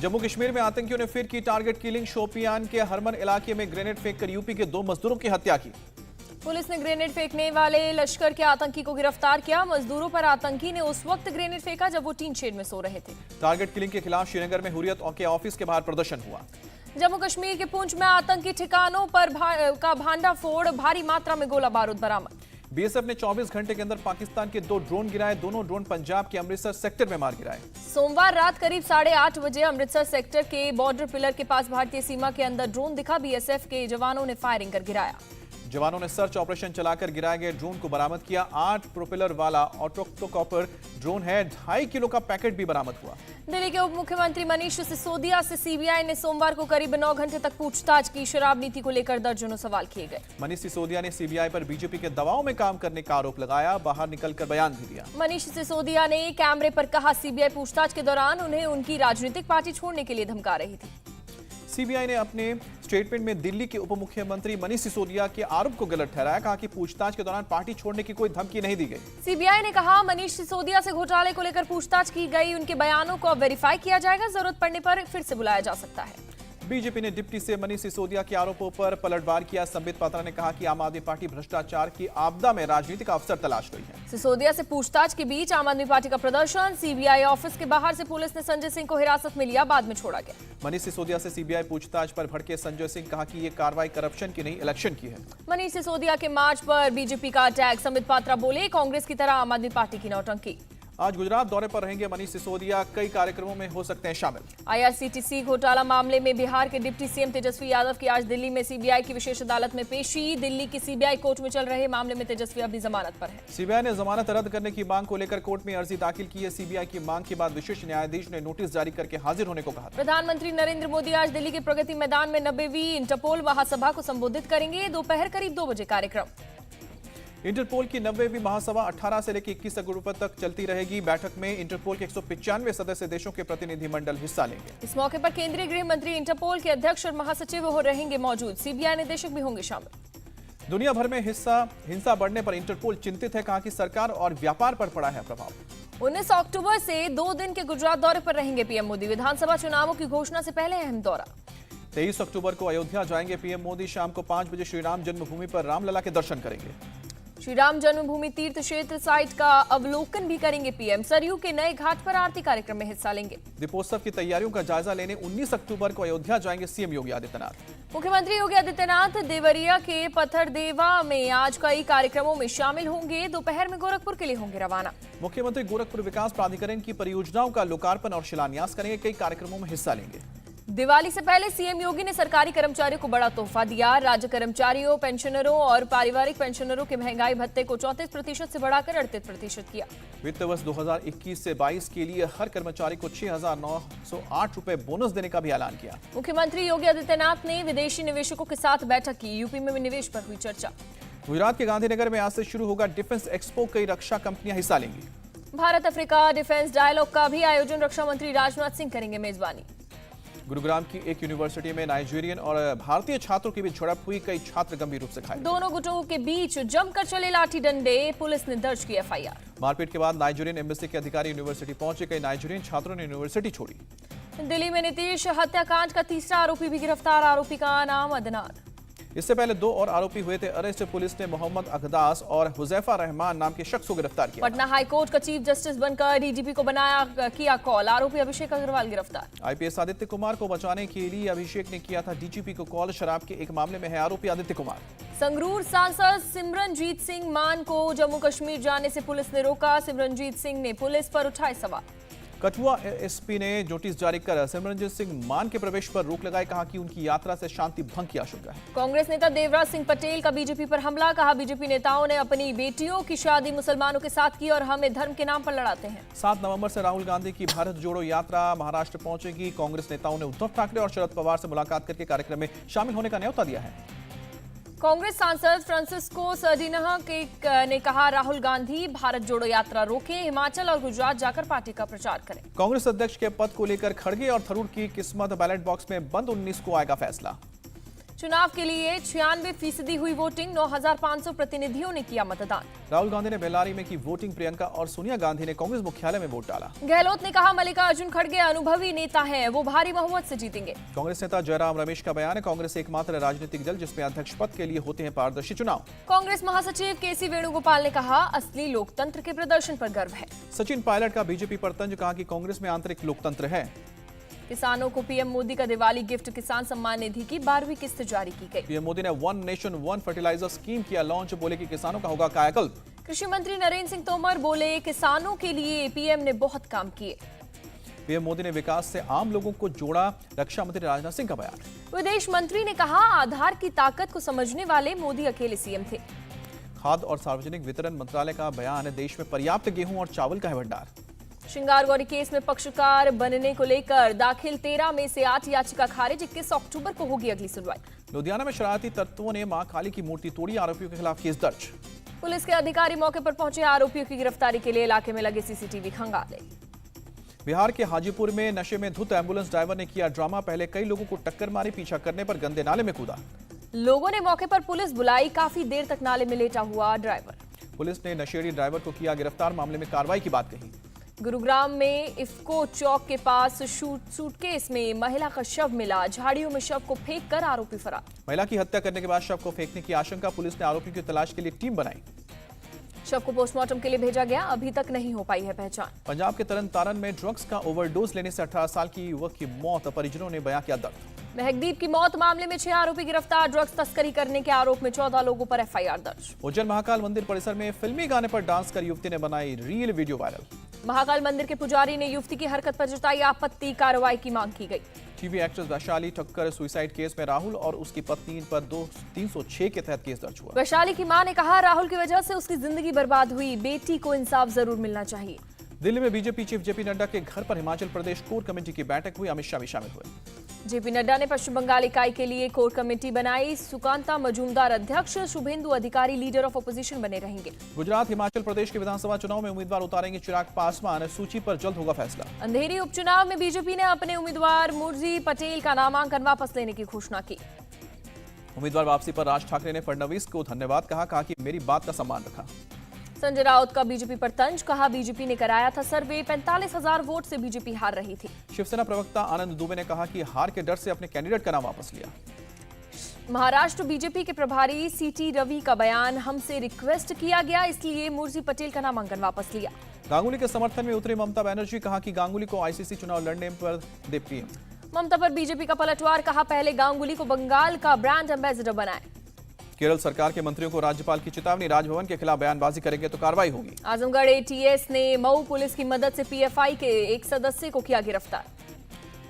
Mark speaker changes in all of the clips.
Speaker 1: जम्मू कश्मीर में आतंकियों ने फिर की टारगेट किलिंग। शोपियान के हरमन इलाके में ग्रेनेड फेंककर यूपी के 2 मजदूरों की हत्या की।
Speaker 2: पुलिस ने ग्रेनेड फेंकने वाले लश्कर के आतंकी को गिरफ्तार किया। मजदूरों पर आतंकी ने उस वक्त ग्रेनेड फेंका जब वो टीन शेड में सो रहे थे।
Speaker 1: टारगेट किलिंग के खिलाफ श्रीनगर में हुर्रियत के ऑफिस के बाहर प्रदर्शन हुआ।
Speaker 2: जम्मू कश्मीर के पुंछ में आतंकी ठिकानों पर का भांडाफोड़, भारी मात्रा में गोला बारूद बरामद।
Speaker 1: बीएसएफ ने 24 घंटे के अंदर पाकिस्तान के 2 ड्रोन गिराए। दोनों ड्रोन पंजाब के अमृतसर सेक्टर में मार गिराए।
Speaker 2: सोमवार रात करीब 8:30 बजे अमृतसर सेक्टर के बॉर्डर पिलर के पास भारतीय सीमा के अंदर ड्रोन दिखा। बीएसएफ के जवानों ने फायरिंग कर गिराया।
Speaker 1: जवानों ने सर्च ऑपरेशन चलाकर गिराए गए ड्रोन को बरामद किया। 8 प्रोपेलर वाला ऑक्टोकॉप्टर ड्रोन है। 2.5 किलो का पैकेट भी बरामद हुआ।
Speaker 2: दिल्ली के उप मुख्यमंत्री मनीष सिसोदिया से सीबीआई ने सोमवार को करीब 9 घंटे तक पूछताछ की। शराब नीति को लेकर दर्जनों सवाल किए गए।
Speaker 1: मनीष सिसोदिया ने सीबीआई पर बीजेपी के दबाव में काम करने का आरोप लगाया। बाहर निकलकर बयान भी दिया।
Speaker 2: मनीष सिसोदिया ने कैमरे पर कहा, सीबीआई पूछताछ के दौरान उन्हें उनकी राजनीतिक पार्टी छोड़ने के लिए धमका रही थी।
Speaker 1: सीबीआई ने अपने स्टेटमेंट में दिल्ली के उप मुख्यमंत्री मनीष सिसोदिया के आरोप को गलत ठहराया। कहा कि पूछताछ के दौरान पार्टी छोड़ने की कोई धमकी नहीं दी गई।
Speaker 2: सीबीआई ने कहा, मनीष सिसोदिया से घोटाले को लेकर पूछताछ की गई। उनके बयानों को अब वेरीफाई किया जाएगा। जरूरत पड़ने पर फिर से बुलाया जा सकता है।
Speaker 1: बीजेपी ने डिप्टी से मनीष सिसोदिया के आरोपों पर पलटवार किया। संबित पात्रा ने कहा कि आम आदमी पार्टी भ्रष्टाचार की आपदा में राजनीतिक अवसर तलाश रही है।
Speaker 2: सिसोदिया से पूछताछ के बीच आम आदमी पार्टी का प्रदर्शन। सीबीआई ऑफिस के बाहर से पुलिस ने संजय सिंह को हिरासत में लिया, बाद में छोड़ा गया।
Speaker 1: मनीष सिसोदिया से सीबीआई पूछताछ पर भड़के संजय सिंह, कहा कि ये कार्रवाई करप्शन की नहीं, इलेक्शन की है।
Speaker 2: मनीष सिसोदिया के मार्च पर बीजेपी का अटैक। संबित पात्रा बोले, कांग्रेस की तरह आम आदमी पार्टी की नौटंकी।
Speaker 1: आज गुजरात दौरे पर रहेंगे मनीष सिसोदिया। कई कार्यक्रमों में हो सकते हैं शामिल।
Speaker 2: आईआरसीटीसी घोटाला मामले में बिहार के डिप्टी सीएम तेजस्वी यादव की आज दिल्ली में सीबीआई की विशेष अदालत में पेशी। दिल्ली की सीबीआई कोर्ट में चल रहे मामले में तेजस्वी अभी जमानत पर है।
Speaker 1: सीबीआई ने जमानत रद्द करने की मांग को लेकर कोर्ट में अर्जी दाखिल की है। सीबीआई की मांग के बाद विशेष न्यायाधीश ने नोटिस जारी करके हाजिर होने को कहा।
Speaker 2: प्रधानमंत्री नरेंद्र मोदी आज दिल्ली के प्रगति मैदान में 90वीं इंटरपोल महासभा को संबोधित करेंगे। दोपहर करीब 2 बजे कार्यक्रम।
Speaker 1: इंटरपोल की 90वीं महासभा 18 से लेकर 21 अक्टूबर तक चलती रहेगी। बैठक में इंटरपोल के 195 सदस्य देशों के प्रतिनिधिमंडल हिस्सा लेंगे।
Speaker 2: इस मौके पर केंद्रीय गृह मंत्री, इंटरपोल के अध्यक्ष और महासचिव हो रहेंगे मौजूद। सीबीआई निदेशक भी होंगे शामिल।
Speaker 1: दुनिया भर में हिंसा बढ़ने पर इंटरपोल चिंतित है। कहा कि सरकार और व्यापार पर पड़ा है प्रभाव।
Speaker 2: 19 अक्टूबर से 2 दिन के गुजरात दौरे पर रहेंगे पीएम मोदी। विधानसभा चुनावों की घोषणा से पहले अहम दौरा।
Speaker 1: 23 अक्टूबर को अयोध्या जाएंगे पीएम मोदी। शाम को 5 बजे श्रीराम जन्मभूमि पर रामलला के दर्शन करेंगे।
Speaker 2: श्री राम जन्मभूमि तीर्थ क्षेत्र साइट का अवलोकन भी करेंगे पीएम। सरयू के नए घाट पर आरती कार्यक्रम में हिस्सा लेंगे।
Speaker 1: दीपोत्सव की तैयारियों का जायजा लेने 19 अक्टूबर को अयोध्या जाएंगे सीएम योगी आदित्यनाथ।
Speaker 2: मुख्यमंत्री योगी आदित्यनाथ देवरिया के पथरदेवा में आज कई कार्यक्रमों में शामिल होंगे। दोपहर में गोरखपुर के लिए होंगे रवाना।
Speaker 1: मुख्यमंत्री गोरखपुर विकास प्राधिकरण की परियोजनाओं का लोकार्पण और शिलान्यास करेंगे। कई कार्यक्रमों में हिस्सा लेंगे।
Speaker 2: दिवाली से पहले सीएम योगी ने सरकारी कर्मचारियों को बड़ा तोहफा दिया। राज्य कर्मचारियों, पेंशनरों और पारिवारिक पेंशनरों के महंगाई भत्ते को 34% से बढ़ाकर 38% किया।
Speaker 1: वित्त वर्ष 2021 से 22 के लिए हर कर्मचारी को 6,908 रुपए बोनस देने का भी ऐलान किया।
Speaker 2: मुख्यमंत्री योगी आदित्यनाथ ने विदेशी निवेशकों के साथ बैठक की। यूपी में निवेश पर हुई चर्चा।
Speaker 1: गुजरात के गांधीनगर में आज से शुरू होगा डिफेंस एक्सपो। कई रक्षा कंपनियां हिस्सा लेंगी।
Speaker 2: भारत अफ्रीका डिफेंस डायलॉग का भी आयोजन रक्षा मंत्री राजनाथ सिंह करेंगे मेजबानी।
Speaker 1: गुरुग्राम की एक यूनिवर्सिटी में नाइजीरियन और भारतीय छात्रों के बीच झड़प हुई। कई छात्र गंभीर रूप से घायल।
Speaker 2: दोनों गुटों के बीच जमकर चले लाठी डंडे। पुलिस ने दर्ज की एफआईआर।
Speaker 1: मारपीट के बाद नाइजीरियन एम्बेसी के अधिकारी यूनिवर्सिटी पहुंचे। कई नाइजीरियन छात्रों ने यूनिवर्सिटी छोड़ी।
Speaker 2: दिल्ली में नीतीश हत्याकांड का तीसरा आरोपी भी गिरफ्तार। आरोपी का नाम अदनान।
Speaker 1: इससे पहले 2 और आरोपी हुए थे अरेस्ट। पुलिस ने मोहम्मद अकदास और हुजैफा रहमान नाम के शख्स को गिरफ्तार किया।
Speaker 2: पटना हाईकोर्ट का चीफ जस्टिस बनकर डीजीपी को किया कॉल। आरोपी अभिषेक अग्रवाल गिरफ्तार।
Speaker 1: आईपीएस आदित्य कुमार को बचाने के लिए अभिषेक ने किया था डीजीपी को कॉल। शराब के एक मामले में है आरोपी आदित्य कुमार।
Speaker 2: संगरूर सांसद सिमरनजीत सिंह मान को जम्मू कश्मीर जाने से पुलिस ने रोका। सिमरनजीत सिंह ने पुलिस पर उठाए सवाल।
Speaker 1: कठुआ एसपी ने नोटिस जारी कर सिमरनजीत सिंह मान के प्रवेश पर रोक लगाई। कहा कि उनकी यात्रा से शांति भंग की आशंका है।
Speaker 2: कांग्रेस नेता देवराज सिंह पटेल का बीजेपी पर हमला। कहा, बीजेपी नेताओं ने अपनी बेटियों की शादी मुसलमानों के साथ की और हमें धर्म के नाम पर लड़ाते हैं।
Speaker 1: 7 नवंबर से राहुल गांधी की भारत जोड़ो यात्रा महाराष्ट्र पहुंचेगी। कांग्रेस नेताओं ने उद्धव ठाकरे और शरद पवार से मुलाकात करके कार्यक्रम में शामिल होने का न्योता दिया है।
Speaker 2: कांग्रेस सांसद फ्रांसिस्को सर्डिना ने कहा, राहुल गांधी भारत जोड़ो यात्रा रोकें। हिमाचल और गुजरात जाकर पार्टी का प्रचार करें।
Speaker 1: कांग्रेस अध्यक्ष के पद को लेकर खड़गे और थरूर की किस्मत बैलेट बॉक्स में बंद। 19 को आएगा फैसला।
Speaker 2: चुनाव के लिए 96% हुई वोटिंग, 9,500 प्रतिनिधियों ने किया मतदान।
Speaker 1: राहुल गांधी ने बेल्लारी में की वोटिंग, प्रियंका और सोनिया गांधी ने कांग्रेस मुख्यालय में वोट डाला।
Speaker 2: गहलोत ने कहा मल्लिकार्जुन खड़गे अनुभवी नेता हैं, वो भारी बहुमत से जीतेंगे।
Speaker 1: कांग्रेस नेता जयराम रमेश का बयान है, कांग्रेस एकमात्र राजनीतिक दल जिसमें अध्यक्ष पद के लिए होते हैं पारदर्शी चुनाव।
Speaker 2: कांग्रेस महासचिव केसी वेणुगोपाल ने कहा असली लोकतंत्र के प्रदर्शन पर गर्व है।
Speaker 1: सचिन पायलट का बीजेपी पर तंज, कहा कि कांग्रेस में आंतरिक लोकतंत्र है।
Speaker 2: किसानों को पीएम मोदी का दिवाली गिफ्ट, किसान सम्मान निधि की 12वीं किस्त जारी की गई।
Speaker 1: पीएम मोदी ने one nation one fertilizer scheme किया लॉन्च, बोले कि किसानों का होगा कायाकल्प।
Speaker 2: कृषि मंत्री नरेंद्र सिंह तोमर बोले किसानों के लिए पीएम ने बहुत काम किए।
Speaker 1: पीएम मोदी ने विकास से आम लोगों को जोड़ा, रक्षा मंत्री राजनाथ सिंह का बयान।
Speaker 2: विदेश मंत्री ने कहा आधार की ताकत को समझने वाले मोदी अकेले सीएम थे।
Speaker 1: खाद्य और सार्वजनिक वितरण मंत्रालय का बयान है, देश में पर्याप्त गेहूं और चावल का है भंडार।
Speaker 2: श्रृंगार गौरी केस में पक्षकार बनने को लेकर दाखिल 13 में से 8 याचिका खारिज, 21 अक्टूबर को होगी अगली सुनवाई।
Speaker 1: लुधियाना में शरारती तत्वों ने मां काली की मूर्ति तोड़ी, आरोपियों के खिलाफ केस दर्ज।
Speaker 2: पुलिस के अधिकारी मौके पर पहुंचे, आरोपियों की गिरफ्तारी के लिए इलाके में लगे सीसीटीवी खंगाले।
Speaker 1: बिहार के हाजीपुर में नशे में धुत एम्बुलेंस ड्राइवर ने किया ड्रामा, पहले कई लोगों को टक्कर मारी, पीछा करने पर गंदे नाले में कूदा।
Speaker 2: लोगों ने मौके पर पुलिस बुलाई, काफी देर तक नाले में लेटा हुआ ड्राइवर।
Speaker 1: पुलिस ने नशेड़ी ड्राइवर को किया गिरफ्तार, मामले में कार्रवाई की बात कही।
Speaker 2: गुरुग्राम में इफ्को चौक के पास सूटकेस में महिला का शव मिला, झाड़ियों में शव को फेंक कर आरोपी फरार।
Speaker 1: महिला की हत्या करने के बाद शव को फेंकने की आशंका, पुलिस ने आरोपियों की तलाश के लिए टीम बनाई।
Speaker 2: शव को पोस्टमार्टम के लिए भेजा गया, अभी तक नहीं हो पाई है पहचान।
Speaker 1: पंजाब के तरन तारन में ड्रग्स का ओवरडोज लेने से 18 साल की युवक की मौत, परिजनों ने बयां किया दर्द।
Speaker 2: महकदीप की मौत मामले में 6 आरोपी गिरफ्तार, ड्रग्स तस्करी करने के आरोप में 14 लोगों पर एफआईआर दर्ज।
Speaker 1: उज्जैन महाकाल मंदिर परिसर में फिल्मी गाने पर डांस कर युवती ने बनाई रील, वीडियो वायरल।
Speaker 2: महाकाल मंदिर के पुजारी ने युवती की हरकत पर जताई आपत्ति, कार्रवाई की मांग की गई।
Speaker 1: TV actress Vaishali Thakkar suicide case में राहुल और उसकी पत्नी पर 306 के तहत केस दर्ज हुआ।
Speaker 2: वैशाली की मां ने कहा राहुल की वजह से उसकी जिंदगी बर्बाद हुई, बेटी को इंसाफ जरूर मिलना चाहिए।
Speaker 1: दिल्ली में बीजेपी चीफ जेपी नड्डा के घर पर हिमाचल प्रदेश कोर कमेटी की बैठक हुई, अमित शाह भी शामिल हुए।
Speaker 2: जेपी नड्डा ने पश्चिम बंगाल इकाई के लिए कोर कमेटी बनाई, सुकांता मजूमदार अध्यक्ष, शुभेंदु अधिकारी लीडर ऑफ अपोजिशन बने रहेंगे।
Speaker 1: गुजरात हिमाचल प्रदेश के विधानसभा चुनाव में उम्मीदवार उतारेंगे चिराग पासवान, सूची पर जल्द होगा फैसला।
Speaker 2: अंधेरी उपचुनाव में बीजेपी ने अपने उम्मीदवार मुर्जी पटेल का नामांकन वापस लेने की घोषणा की।
Speaker 1: उम्मीदवार वापसी पर राज ठाकरे ने फडणवीस को धन्यवाद कहा कि मेरी बात का सम्मान रखा।
Speaker 2: संजय राउत का बीजेपी पर तंज, कहा बीजेपी ने कराया था सर्वे, 45,000 वोट से बीजेपी हार रही थी।
Speaker 1: शिवसेना प्रवक्ता आनंद दुबे ने कहा कि हार के डर से अपने कैंडिडेट का नाम वापस लिया।
Speaker 2: महाराष्ट्र बीजेपी के प्रभारी सीटी रवि का बयान, हमसे रिक्वेस्ट किया गया इसलिए मुर्जी पटेल का नामांकन वापस लिया।
Speaker 1: गांगुली के समर्थन में उतरे ममता बनर्जी, कहा कि गांगुली को आईसीसी चुनाव लड़ने पर दे पीएम।
Speaker 2: ममता पर बीजेपी का पलटवार, कहा पहले गांगुली को बंगाल का ब्रांड एम्बेसडर बनाए।
Speaker 1: केरल सरकार के मंत्रियों को राज्यपाल की चेतावनी, राजभवन के खिलाफ बयानबाजी करेंगे तो कार्रवाई होगी।
Speaker 2: आजमगढ़ एटीएस ने मऊ पुलिस की मदद से पीएफआई के एक सदस्य को किया गिरफ्तार।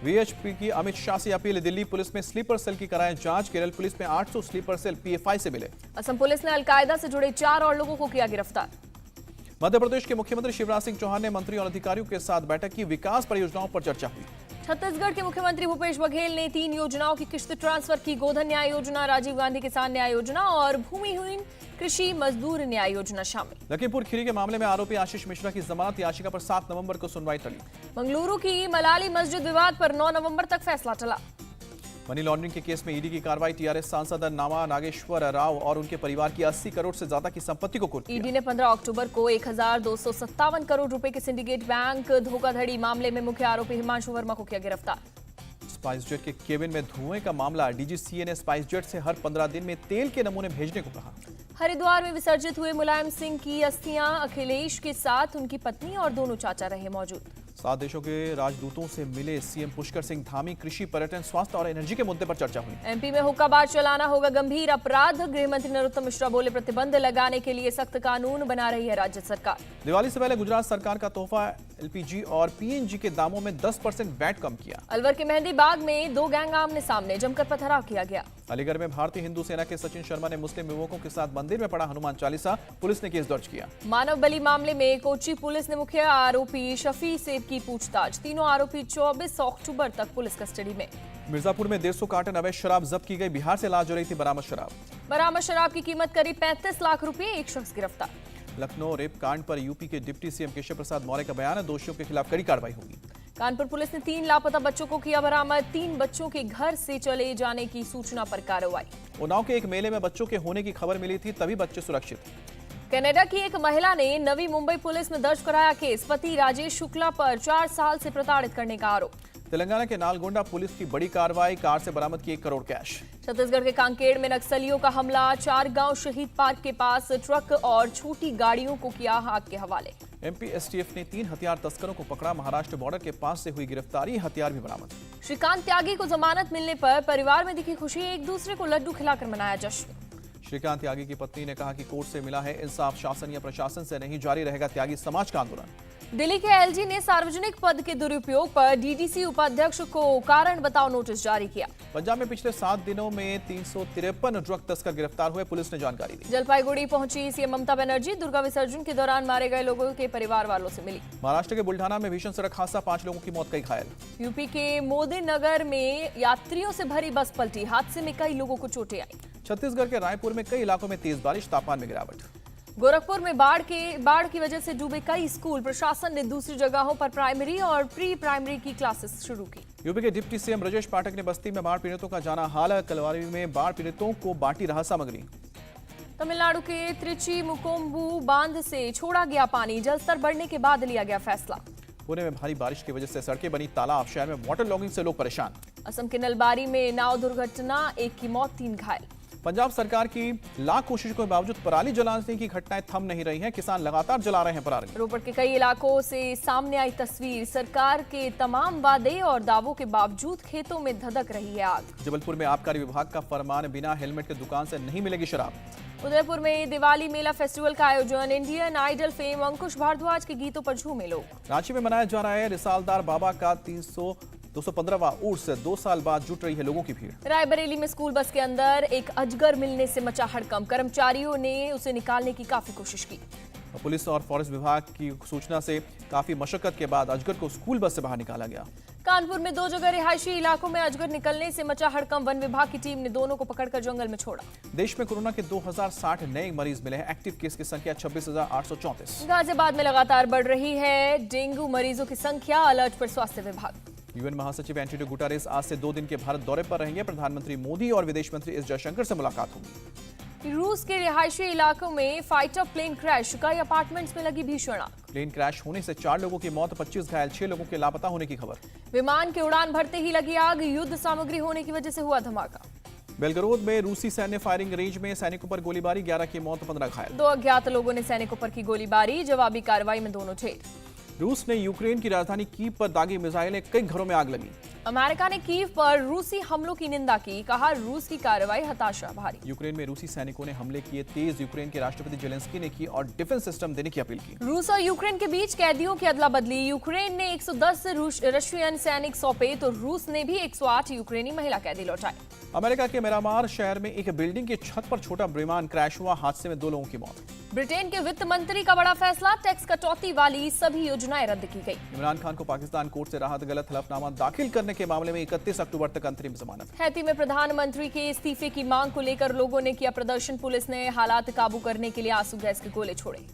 Speaker 1: वीएचपी की अमित शाह से अपील, दिल्ली पुलिस में स्लीपर सेल की कराएं जांच, केरल पुलिस में 800 स्लीपर सेल पीएफआई से मिले।
Speaker 2: असम पुलिस ने अलकायदा से जुड़े 4 और लोगों को किया गिरफ्तार।
Speaker 1: मध्य प्रदेश के मुख्यमंत्री शिवराज सिंह चौहान ने मंत्रियों और अधिकारियों के साथ बैठक की, विकास परियोजनाओं पर चर्चा हुई।
Speaker 2: छत्तीसगढ़ के मुख्यमंत्री भूपेश बघेल ने 3 योजनाओं की किश्त ट्रांसफर की, गोधन न्याय योजना, राजीव गांधी किसान न्याय योजना और भूमिहीन कृषि मजदूर न्याय योजना शामिल।
Speaker 1: लखीमपुर खीरी के मामले में आरोपी आशीष मिश्रा की जमानत याचिका पर 7 नवंबर को सुनवाई टली।
Speaker 2: मंगलुरु की मलाली मस्जिद विवाद पर 9 नवंबर तक फैसला टला।
Speaker 1: मनी लॉन्ड्रिंग के केस में ईडी की कार्रवाई, टीआरएस सांसद नामा नागेश्वर राव और उनके परिवार की 80 करोड़ से ज्यादा की संपत्ति को कुर्क किया।
Speaker 2: ईडी ने 15 अक्टूबर को 1257 करोड़ रुपए के सिंडिकेट बैंक धोखाधड़ी मामले में मुख्य आरोपी हिमांशु वर्मा को किया गिरफ्तार।
Speaker 1: स्पाइस जेट के केबिन में धुएं का मामला, डीजीसीए ने स्पाइस जेट से हर 15 दिन में तेल के नमूने भेजने को कहा।
Speaker 2: हरिद्वार में विसर्जित हुए मुलायम सिंह की अस्थियां, अखिलेश के साथ उनकी पत्नी और दोनों चाचा रहे मौजूद।
Speaker 1: 7 देशों के राजदूतों से मिले सीएम पुष्कर सिंह धामी, कृषि, पर्यटन, स्वास्थ्य और एनर्जी के मुद्दे पर चर्चा हुई।
Speaker 2: एमपी में हुक्काबार चलाना होगा गंभीर अपराध, गृह मंत्री नरोत्तम मिश्रा बोले प्रतिबंध लगाने के लिए सख्त कानून बना रही है राज्य सरकार।
Speaker 1: दिवाली से पहले गुजरात सरकार का तोहफा, एलपीजी और पीएनजी के दामों में 10% वैट कम किया।
Speaker 2: अलवर के मेहंदी बाग में 2 गैंग आमने सामने, जमकर पथराव किया गया।
Speaker 1: अलीगढ़ में भारतीय हिंदू सेना के सचिन शर्मा ने मुस्लिम युवकों के साथ मंदिर में पढ़ा हनुमान चालीसा, पुलिस ने केस दर्ज किया।
Speaker 2: मानव बलि मामले में कोच्चि पुलिस ने मुख्य आरोपी शफी से की पूछताछ, तीनों आरोपी 24 अक्टूबर तक पुलिस कस्टडी में।
Speaker 1: मिर्जापुर में 150 कार्टन अवैध शराब जब्त की गई, बिहार से लाद हो रही थी बरामद शराब।
Speaker 2: बरामद शराब की कीमत करीब 35 लाख रुपए, एक शख्स गिरफ्तार।
Speaker 1: लखनऊ रेप कांड पर यूपी के डिप्टी सीएम केशव प्रसाद मौर्य का बयान है, दोषियों के खिलाफ कड़ी कार्रवाई होगी।
Speaker 2: कानपुर पुलिस ने 3 लापता बच्चों को किया बरामद। 3 बच्चों के घर से चले जाने की सूचना पर कार्रवाई।
Speaker 1: उन्नाव के एक मेले में बच्चों के होने की खबर मिली थी, तभी बच्चे सुरक्षित।
Speaker 2: कनाडा की एक महिला ने नवी मुंबई पुलिस में दर्ज कराया केस। पति राजेश शुक्ला पर 4 साल से प्रताड़ित करने का आरोप।
Speaker 1: तेलंगाना के नालगोंडा पुलिस की बड़ी कार्रवाई, कार से बरामद की 1 करोड़ कैश।
Speaker 2: छत्तीसगढ़ के कांकेर में नक्सलियों का हमला। 4 गांव शहीद पार्क के पास ट्रक और छोटी गाड़ियों को किया आग के हवाले।
Speaker 1: एमपी एसटीएफ ने 3 हथियार तस्करों को पकड़ा। महाराष्ट्र बॉर्डर के पास से हुई गिरफ्तारी, हथियार भी बरामद।
Speaker 2: श्रीकांत त्यागी को जमानत मिलने पर परिवार में दिखी खुशी। एक दूसरे को लड्डू खिलाकर मनाया जश्न।
Speaker 1: श्रीकांत त्यागी की पत्नी ने कहा कि कोर्ट से मिला है इंसाफ, शासन या प्रशासन से नहीं, जारी रहेगा त्यागी समाज का आंदोलन।
Speaker 2: दिल्ली के एलजी ने सार्वजनिक पद के दुरुपयोग पर डीडीसी उपाध्यक्ष को कारण बताओ नोटिस जारी किया।
Speaker 1: पंजाब में पिछले 7 दिनों में 353 ड्रग तस्कर गिरफ्तार हुए, पुलिस ने जानकारी दी।
Speaker 2: जलपाईगुड़ी पहुंची सीएम ममता बनर्जी। दुर्गा विसर्जन के दौरान मारे गए लोगों के परिवार वालों से मिली।
Speaker 1: महाराष्ट्र के बुल्ढाना में भीषण सड़क हादसा, 5 लोगों की मौत, कई घायल।
Speaker 2: यूपी के मोदी नगर में यात्रियों से भरी बस पलटी। हादसे में कई लोगों को चोटें आई।
Speaker 1: छत्तीसगढ़ के रायपुर में कई इलाकों में तेज बारिश, तापमान में गिरावट।
Speaker 2: गोरखपुर में बाढ़ की वजह से डूबे कई स्कूल। प्रशासन ने दूसरी जगहों पर प्राइमरी और प्री प्राइमरी की क्लासेस शुरू की।
Speaker 1: यूपी के डिप्टी सीएम ब्रजेश पाठक ने बस्ती में बाढ़ पीड़ितों का जाना हाल। कलवारी में बाढ़ पीड़ितों को बांटी राहत सामग्री।
Speaker 2: तमिलनाडु के त्रिची मुकोम्बू बांध से छोड़ा गया पानी। जलस्तर बढ़ने के बाद लिया गया फैसला।
Speaker 1: पुणे में भारी बारिश की वजह से सड़कें बनी तालाब। शहर में वाटर लॉगिंग से लोग परेशान।
Speaker 2: असम के नलबारी में नाव दुर्घटना, 1 की मौत, 3 घायल।
Speaker 1: पंजाब सरकार की लाख कोशिशों के बावजूद पराली जलाने की घटनाएं थम नहीं रही हैं। किसान लगातार जला रहे हैं पराली।
Speaker 2: रोपड़ के कई इलाकों से सामने आई तस्वीर। सरकार के तमाम वादे और दावों के बावजूद खेतों में धधक रही है आग।
Speaker 1: जबलपुर में आबकारी विभाग का फरमान, बिना हेलमेट के दुकान से नहीं मिलेगी शराब।
Speaker 2: उदयपुर में दिवाली मेला फेस्टिवल का आयोजन। इंडियन आइडल फेम अंकुश भारद्वाज के गीतों पर झूमे लोग।
Speaker 1: रांची में मनाया जा रहा है रिसालदार बाबा का 215वां उर्स। 2 साल बाद जुट रही है लोगों की भीड़।
Speaker 2: रायबरेली में स्कूल बस के अंदर एक अजगर मिलने से मचा हड़कंप। कर्मचारियों ने उसे निकालने की काफी कोशिश की।
Speaker 1: पुलिस और फॉरेस्ट विभाग की सूचना से काफी मशक्कत के बाद अजगर को स्कूल बस से बाहर निकाला गया।
Speaker 2: कानपुर में 2 जगह रिहायशी इलाकों में अजगर निकलने से मचा हड़कंप। वन विभाग की टीम ने दोनों को पकड़कर जंगल में छोड़ा।
Speaker 1: देश में कोरोना के 2060 नए मरीज मिले हैं। एक्टिव केस की संख्या 26,834।
Speaker 2: गाजियाबाद में लगातार बढ़ रही है डेंगू मरीजों की संख्या। अलर्ट पर स्वास्थ्य विभाग।
Speaker 1: यूएन महासचिव एंटोनियो गुटेरेस आज से 2 दिन के भारत दौरे पर रहेंगे। प्रधानमंत्री मोदी और विदेश मंत्री एस जयशंकर से मुलाकात होगी।
Speaker 2: रूस के रिहायशी इलाकों में फाइटर प्लेन क्रैश। कई अपार्टमेंट्स में लगी भीषण आग।
Speaker 1: प्लेन क्रैश होने से 4 लोगों की मौत, 25 घायल, 6 लोगों के लापता होने की खबर।
Speaker 2: विमान के उड़ान भरते ही लगी आग। युद्ध सामग्री होने की वजह से हुआ धमाका।
Speaker 1: बेलगरोद में रूसी सैन्य फायरिंग रेंज में सैनिकों पर गोलीबारी, 11 की मौत, 15 घायल।
Speaker 2: 2 अज्ञात लोगों ने सैनिकों पर की गोलीबारी। जवाबी कार्रवाई में दोनों ढेर।
Speaker 1: रूस ने यूक्रेन की राजधानी कीव पर दागी मिसाइलें, कई घरों में आग लगी।
Speaker 2: अमेरिका ने कीव पर रूसी हमलों की निंदा की। कहा रूस की कार्रवाई हताशा भारी।
Speaker 1: यूक्रेन में रूसी सैनिकों ने हमले किए तेज। यूक्रेन के राष्ट्रपति जेलेंस्की ने की और डिफेंस सिस्टम देने की अपील की।
Speaker 2: रूस और यूक्रेन के बीच कैदियों की अदला बदली। यूक्रेन ने 110 रशियन सैनिक सौंपे तो रूस ने भी 108 यूक्रेनी महिला कैदी लौटाए।
Speaker 1: अमेरिका के मिरामार शहर में एक बिल्डिंग की छत पर छोटा विमान क्रैश हुआ। हादसे में 2 लोगों की मौत।
Speaker 2: ब्रिटेन के वित्त मंत्री का बड़ा फैसला। टैक्स कटौती वाली सभी योजनाएं रद्द की गई।
Speaker 1: इमरान खान को पाकिस्तान कोर्ट से राहत। गलत हलफनामा दाखिल करने के मामले में 31 अक्टूबर तक अंतरिम जमानत।
Speaker 2: हैती में प्रधानमंत्री के इस्तीफे की मांग को लेकर लोगों ने किया प्रदर्शन। पुलिस ने हालात काबू करने के लिए आंसू गैस के गोले छोड़े।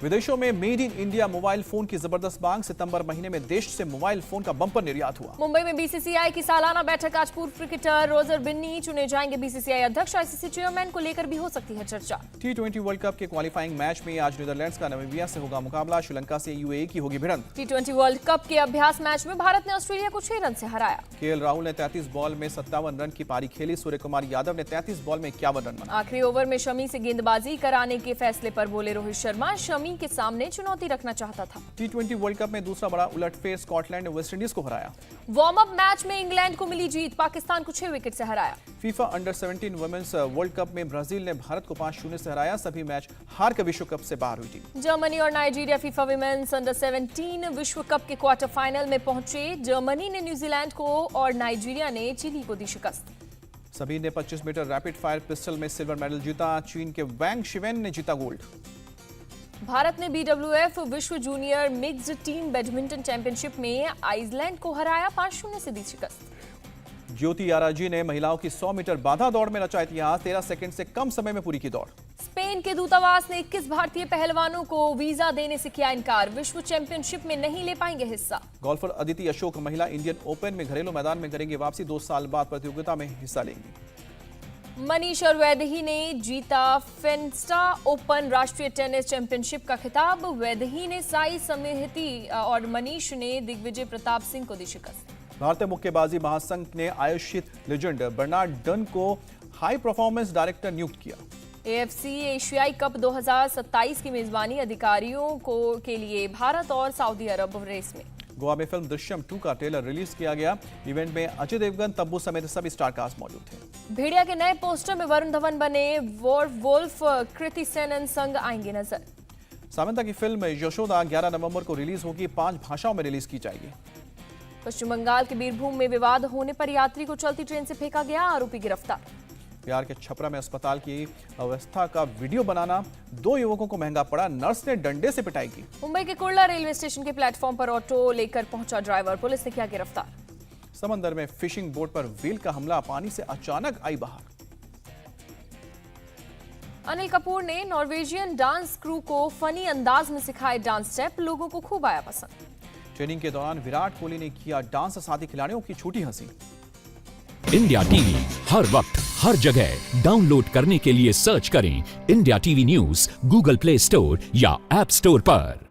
Speaker 2: विदेशों में made in India mobile phone की जबरदस्त मांग। सितंबर महीने में देश से मोबाइल फोन का बम्पर निर्यात हुआ। मुंबई में बीसीसीआई की सालाना बैठक। आज पूर्व क्रिकेटर रोजर बिन्नी चुने जाएंगे बीसीसीआई अध्यक्ष। आईसीसी चेयरमैन को लेकर भी हो सकती है चर्चा। T20 वर्ल्ड कप के क्वालिफाइंग मैच में आज नीदरलैंड्स का नामीबिया से होगा मुकाबला। श्रीलंका से यूएई की होगी भिड़ंत। T20 वर्ल्ड कप के अभ्यास मैच में भारत ने ऑस्ट्रेलिया को 6 रन से हराया। केएल राहुल ने 33 बॉल में 57 रन की पारी खेली। सूर्य कुमार यादव ने 33 बॉल में 51 रन बनाए। आखिरी ओवर में शमी से गेंदबाजी कराने के फैसले पर बोले रोहित शर्मा। शमी के सामने चुनौती रखना चाहता था। T20 वर्ल्ड कप में दूसरा बड़ा उलटफेर। स्कॉटलैंड ने वेस्टइंडीज को हराया। वार्म अप मैच में इंग्लैंड को मिली जीत। पाकिस्तान को 6 विकेट से हराया। FIFA under 17 women's World Cup में ब्राजील ने भारत को 5-0 से हराया। सभी मैच हार कर विश्व कप से बाहर हुई टीम। जर्मनी और नाइजीरिया फीफा वुमेन्स अंडर 17 विश्व कप के क्वार्टर फाइनल में पहुंचे। जर्मनी ने न्यूजीलैंड को और नाइजीरिया ने चिली को दी शिकस्त। सभी ने 25 मीटर रैपिड फायर पिस्टल में सिल्वर मेडल जीता। चीन के वैंग शिवेन ने जीता गोल्ड। भारत ने बीडब्ल्यूएफ विश्व junior mixed team badminton championship में आइसलैंड को हराया। 5-0 से दी शिकस्त।
Speaker 1: ज्योति आराजी ने महिलाओं की 100 मीटर बाधा दौड़ में रचा इतिहास। 13 सेकंड से कम समय में पूरी की दौड़।
Speaker 2: स्पेन के दूतावास ने 21 भारतीय पहलवानों को वीजा देने से किया इनकार। विश्व चैंपियनशिप में नहीं ले पाएंगे हिस्सा।
Speaker 1: गोल्फर अदिति अशोक महिला इंडियन ओपन में घरेलू मैदान में करेंगे वापसी। 2 साल बाद प्रतियोगिता में हिस्सा लेंगी।
Speaker 2: मनीष और वैदेही ने जीता फेंस्टा ओपन राष्ट्रीय टेनिस चैंपियनशिप का खिताब। वैदेही ने साई समिति और मनीष ने दिग्विजय प्रताप सिंह को दी शिकस्त।
Speaker 1: भारतीय मुक्केबाजी महासंघ ने आयुषित लेजेंड बर्नार्ड डन को हाई परफॉर्मेंस डायरेक्टर नियुक्त किया।
Speaker 2: एएफसी एशियाई कप 2027 की मेजबानी अधिकारियों के लिए भारत और सऊदी अरब रेस में।
Speaker 1: गोवा में फिल्म दृश्यम 2 का ट्रेलर रिलीज किया गया। इवेंट में अजय देवगन, तब्बू समेत सभी स्टार कास्ट मौजूद थे।
Speaker 2: भेड़िया के नए पोस्टर में वरुण धवन बने वोल्फ कृति सेनन संग आएंगे नजर।
Speaker 1: सामंता की फिल्म यशोदा 11 नवंबर को रिलीज होगी। 5 भाषाओं में रिलीज की जाएगी।
Speaker 2: पश्चिम बंगाल के बीरभूम में विवाद होने पर यात्री को चलती ट्रेन से फेंका गया। आरोपी गिरफ्तार।
Speaker 1: बिहार के छपरा में अस्पताल की अवस्था का वीडियो बनाना 2 युवकों को महंगा पड़ा। नर्स ने डंडे से पिटाई की।
Speaker 2: मुंबई के कुर्ला रेलवे स्टेशन के प्लेटफॉर्म पर ऑटो लेकर पहुंचा ड्राइवर। पुलिस ने किया गिरफ्तार।
Speaker 1: समंदर में फिशिंग बोट पर व्हेल का हमला। पानी से अचानक आई बाहर।
Speaker 2: अनिल कपूर ने नॉर्वेजियन डांस क्रू को फनी अंदाज में सिखाए डांस स्टेप। लोगों को खूब आया पसंद।
Speaker 1: ट्रेनिंग के दौरान विराट कोहली ने किया डांस। साथी खिलाड़ियों की छूटी हंसी।
Speaker 3: इंडिया टीवी हर वक्त हर जगह डाउनलोड करने के लिए सर्च करें India TV news Google play store या ऐप स्टोर पर।